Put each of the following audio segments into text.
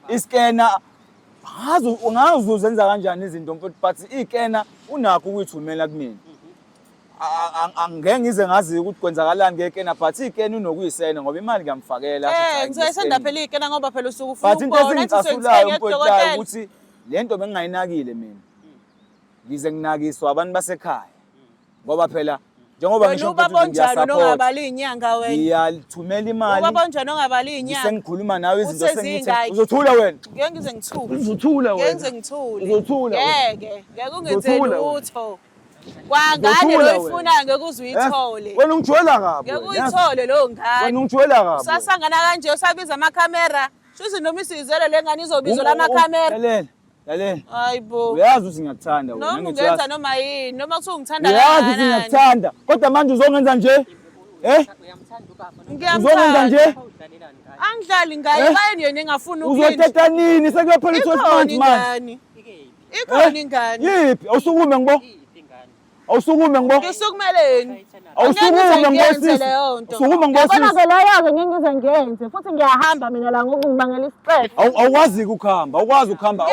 iskena ungazi uzenza kanjani izinto mfowethu but ikena unakho ukuyithumela kumina. Angeke ngize ngazi ukuthi kwenzakalani ngekena but ikena unokuyisena ngoba imali ngiyamfakela ngizoyisenda phela ikena ngoba phela usuke ufuna but into ezingicasulayo mfowethu ukuthi lento bengingayinakile mina. Ngize nginakiswa abantu basekhaya ngoba phela njengoba ngisho ukuthi ngiyasupport ngiyalithumela imali ubaba onjani ongabali inyanga sengikhuluma nawe izinto sengithi uzothula wena ngeke ngize ngithule uzothula wena ngeke ngize ngithule uzothula ngeke ungenze lutho kwangane lo ifunayo ngeke uzuyithole wena ungijwayela kabi ngeke uyithole lo ngane wena ungijwayela kabi usasangana kanje usabiza amakhamera shuthi noma isizele lengane izobizwa lamakhamera lalela hayibo uyazi ukuthi ngiyakuthanda wena noma ungenza noma yini noma kuthiwa ungithanda uyazi ukuthi ngiyakuthanda kodwa manje uzongenza nje uzongenza nje angidlali ngaye bayini yena engafuni uzothetha nini sekuyophela i-12 months manje ikhona ingane yiphi awusukume ngibo awusukume ngibo ngisukumeleni awusukume ngosisi usukume ngosisi yabona vele yazi ngeke ngize ngenze futhi ngiyahamba mina la ngokungibangela isiqephu awukwazi ukuhamba awukwazi ukuhamba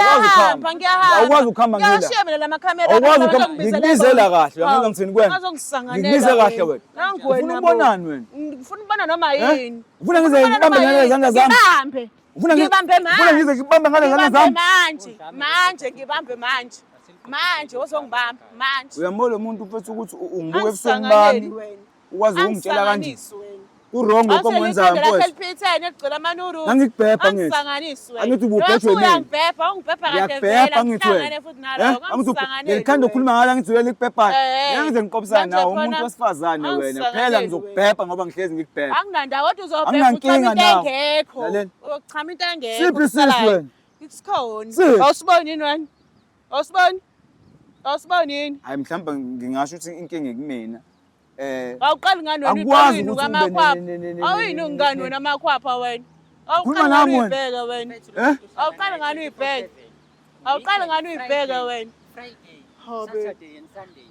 awukwazi ukuhamba ngiyashiya mina la makhamera awukwazi ukuhamba ngikubizela kahle angeke ngithini kwena ngikubize kahle wena ufuna ukubonani wena ngifuna ukubona noma yini ufuna ngize ngibambe ngale zandla zami ngibambe manje ufuna ngize ngibambe ngale zandla zami manje ngibambe manje uzongibamba manje uyambona umuntu mfethu ukuthi ungibuke ebusweni bami ukwazi ukungitshela kanje kurong lokho ngwenzayo mfowethu ngangikubhebha ngithi angithi ububhejwe yini ungibhebha kahle vela ngihlangane futhi naloko ngithanda ukukhuluma ngala ngithi wena likubhebhayo ngize ngiqophisana nawe umuntu wesifazane wena phela ngizokubhebha ngoba ngihlezi ngikubhebha anginanda kodwa uzobhebha uchama into engekho uchama into engekho siphi sisi wena isikhona awusiboni yini wena awusiboni yini hayi mhlawumbe ngingasho ukuthi inkinga ekumina awuqali ngani wena uqalini kwamakhwapha awuyini ungani wena amakhwapha wena awuqali ngani uyibheka wena awuqali ngani uyibheka awuqali ngani uyibheka wena Friday Saturday and Sunday